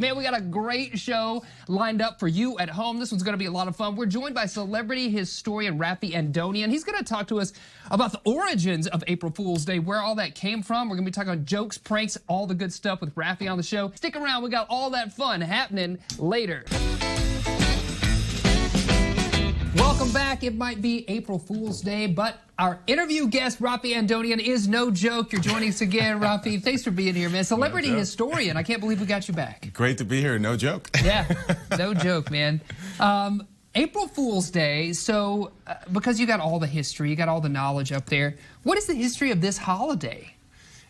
Man, we got a great show lined up for you at home. This one's going to be a lot of fun. We're joined by celebrity historian Raffi Andonian. He's going to talk to us about the origins of April Fool's Day, where all that came from. We're going to be talking about jokes, pranks, all the good stuff with Raffi on the show. Stick around. We got all that fun happening later. Welcome back. It might be April Fool's Day, but our interview guest, Raffi Andonian, is no joke. You're joining us again, Raffi. Thanks for being here, man. Celebrity historian. I can't believe we got you back. Great to be here. No joke. Yeah, no joke, man. April Fool's Day, so because you got all the history, you got all the knowledge up there, what is the history of this holiday?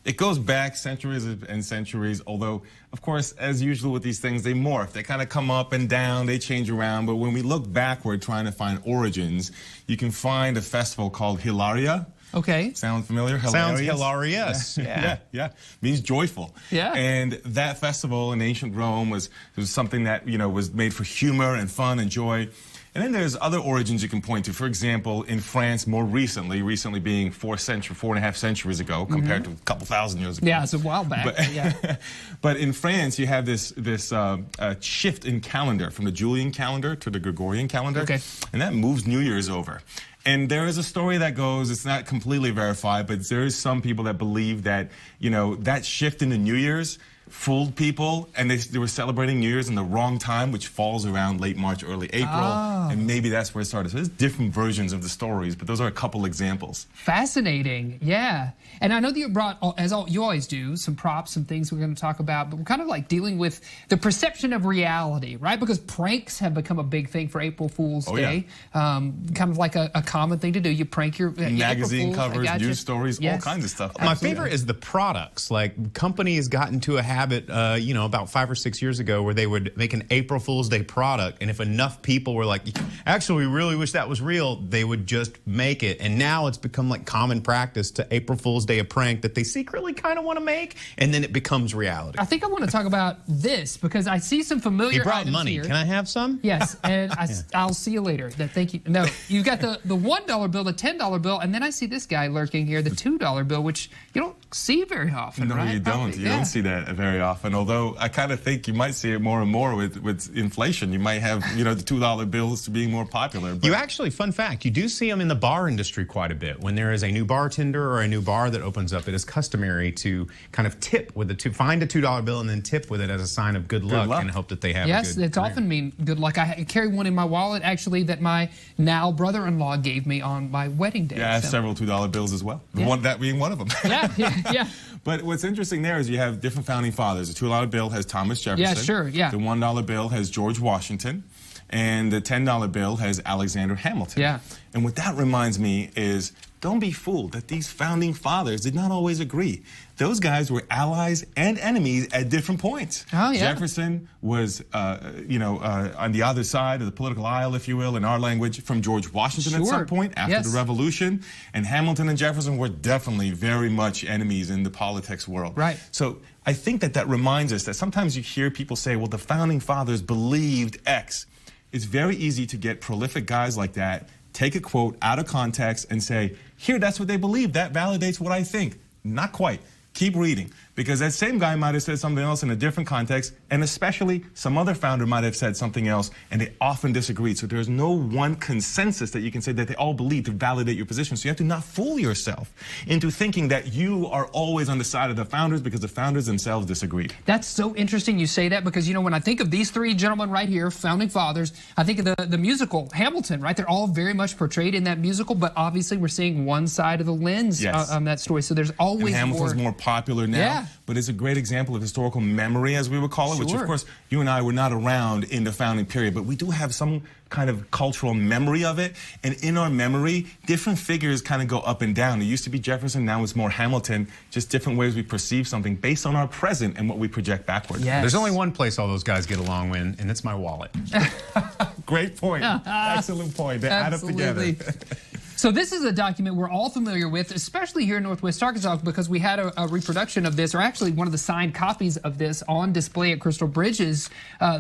It goes back centuries and centuries, although, of course, as usual with these things, they morph. They kind of come up and down, they change around. But when we look backward trying to find origins, you can find a festival called Hilaria. Okay. Sound familiar? Sounds hilarious. Yeah. Means joyful. Yeah. And that festival in ancient Rome was something that, was made for humor and fun and joy. And then there's other origins you can point to. For example, in France, more recently being 4.5 centuries ago, compared to a couple thousand years ago. Yeah, it's a while back. But, but in France, you have this shift in calendar from the Julian calendar to the Gregorian calendar. Okay. And that moves New Year's over. And there is a story that goes, it's not completely verified, but there is some people that believe that, that shift in the New Year's fooled people, and they were celebrating New Year's in the wrong time, which falls around late March, early April, and maybe that's where it started. So there's different versions of the stories, but those are a couple examples. Fascinating, yeah. And I know that you brought, as you always do, some props, some things we're going to talk about, but we're kind of like dealing with the perception of reality, right? Because pranks have become a big thing for April Fool's Day. Kind of like a common thing to do. You prank your magazine covers, news stories, all kinds of stuff. My favorite is the products. Like, companies got into a habit, about 5 or 6 years ago, where they would make an April Fool's Day product, and if enough people were like, actually, we really wish that was real, they would just make it. And now it's become like common practice to April Fool's Day a prank that they secretly kind of want to make, and then it becomes reality. I think I want to talk about this because I see some familiar items. You brought items money. Here. Can I have some? Yes, and I'll see you later. Thank you. No, you got the $1 bill, the $10 bill, and then I see this guy lurking here, the $2 bill, which you don't see very often, no, right? you don't. You don't see that very often, although I kind of think you might see it more and more with inflation. You might have, the $2 bills being more popular. But you actually, fun fact, you do see them in the bar industry quite a bit. When there is a new bartender or a new bar that opens up, it is customary to kind of tip with find a $2 bill and then tip with it as a sign of good luck and hope that they have a good Yes, it's often mean good luck. I carry one in my wallet, actually, that my now brother-in-law gave me on my wedding day. Yeah, I have several $2 bills as well. Yeah. That being one of them. Yeah. But what's interesting there is you have different founding fathers. The $2 bill has Thomas Jefferson. Yeah, sure, yeah. The $1 bill has George Washington. And the $10 bill has Alexander Hamilton. Yeah. And what that reminds me is, don't be fooled that these founding fathers did not always agree. Those guys were allies and enemies at different points. Oh, yeah. Jefferson was, on the other side of the political aisle, if you will, in our language, from George Washington at some point after the Revolution. And Hamilton and Jefferson were definitely very much enemies in the politics world. Right. So I think that reminds us that sometimes you hear people say, well, the founding fathers believed X. It's very easy to get prolific guys like that, take a quote out of context and say, here, that's what they believe. That validates what I think. Not quite. Keep reading, because that same guy might have said something else in a different context, and especially some other founder might have said something else, and they often disagreed. So there's no one consensus that you can say that they all believe to validate your position. So you have to not fool yourself into thinking that you are always on the side of the founders because the founders themselves disagreed. That's so interesting you say that, because, when I think of these three gentlemen right here, founding fathers, I think of the musical Hamilton, right? They're all very much portrayed in that musical, but obviously we're seeing one side of the lens on that story. So there's always Hamilton's more popular now, but it's a great example of historical memory, as we would call it, which, of course, you and I were not around in the founding period, but we do have some kind of cultural memory of it. And in our memory, different figures kind of go up and down. It used to be Jefferson, now it's more Hamilton, just different ways we perceive something based on our present and what we project backward. Yes. There's only one place all those guys get along in, and it's my wallet. Great point. Excellent point. They add up together. So this is a document we're all familiar with, especially here in Northwest Arkansas, because we had a reproduction of this, or actually one of the signed copies of this on display at Crystal Bridges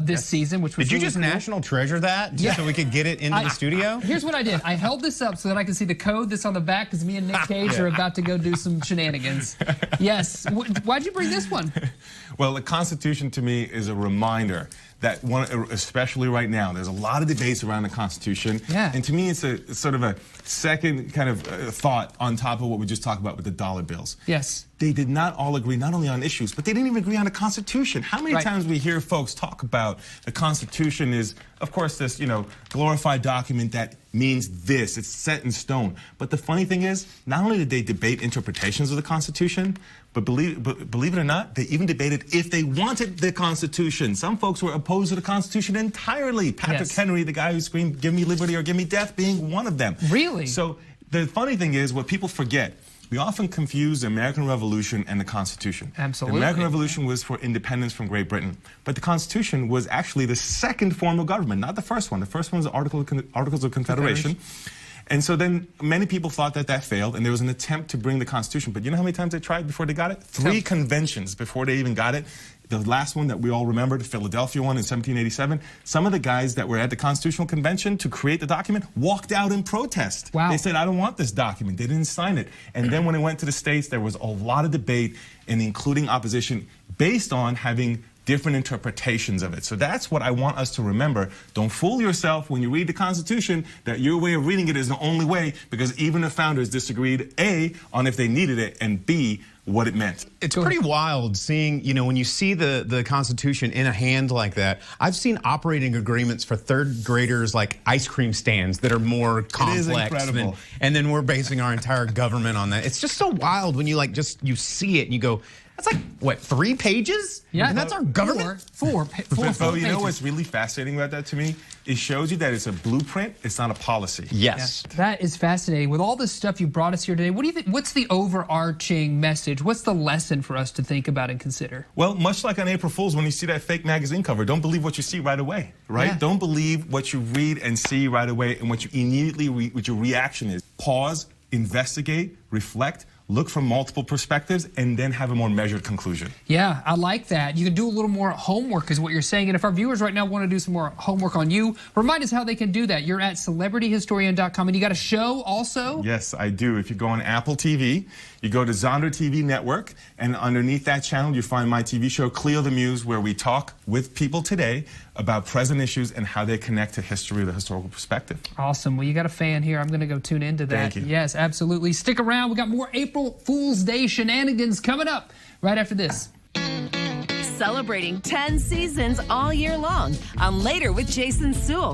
this season, which was Did you really just cool. national treasure that just so we could get it into the studio? Here's what I did. I held this up so that I could see the code that's on the back, because me and Nick Cage are about to go do some shenanigans. Yes. Why'd you bring this one? Well, the Constitution to me is a reminder that especially right now, there's a lot of debates around the Constitution. Yeah. And to me, it's sort of a second kind of thought on top of what we just talked about with the dollar bills. Yes. They did not all agree, not only on issues, but they didn't even agree on the Constitution. How many times we hear folks talk about the Constitution is, of course, this, glorified document that means this, it's set in stone. But the funny thing is, not only did they debate interpretations of the Constitution, but believe it or not, they even debated if they wanted the Constitution. Some folks were opposed to the Constitution entirely. Patrick Henry, the guy who screamed, "Give me liberty or give me death," being one of them. Really? So the funny thing is, what people forget, we often confuse the American Revolution and the Constitution. Absolutely. The American Revolution was for independence from Great Britain, but the Constitution was actually the second form of government, not the first one. The first one was the Articles of Confederation. And so then many people thought that failed, and there was an attempt to bring the Constitution. But you know how many times they tried before they got it? 3 conventions before they even got it. The last one that we all remember, the Philadelphia one in 1787, some of the guys that were at the Constitutional Convention to create the document walked out in protest. Wow. They said, "I don't want this document." They didn't sign it. And then when it went to the states, there was a lot of debate, and including opposition, based on having different interpretations of it. So that's what I want us to remember. Don't fool yourself when you read the Constitution that your way of reading it is the only way, because even the founders disagreed, A, on if they needed it, and B, what it meant. It's pretty wild seeing, when you see the Constitution in a hand like that. I've seen operating agreements for third graders like ice cream stands that are more complex. It is incredible. And then we're basing our entire government on that. It's just so wild when you you see it and you go, that's like, what, 3 pages? Yeah. And that's our government? Four But you know pages. what's really fascinating about that to me? It shows you that it's a blueprint, it's not a policy. Yes. Yeah, that is fascinating. With all this stuff you brought us here today, what do you think? What's the overarching message? What's the lesson for us to think about and consider? Well, much like on April Fool's, when you see that fake magazine cover, don't believe what you see right away, right? Yeah. Don't believe what you read and see right away and what you immediately what your reaction is. Pause, investigate, reflect, look from multiple perspectives, and then have a more measured conclusion. Yeah, I like that. You can do a little more homework is what you're saying. And if our viewers right now want to do some more homework on you, remind us how they can do that. You're at celebrityhistorian.com, and you got a show also? Yes, I do. If you go on Apple TV, you go to Zonder TV Network, and underneath that channel, you find my TV show, Cleo the Muse, where we talk with people today about present issues and how they connect to history, the historical perspective. Awesome. Well, you got a fan here. I'm going to go tune into that. Thank you. Yes, absolutely. Stick around. We got more April Fool's Day shenanigans coming up right after this. Celebrating 10 seasons all year long on Later with Jason Sewell.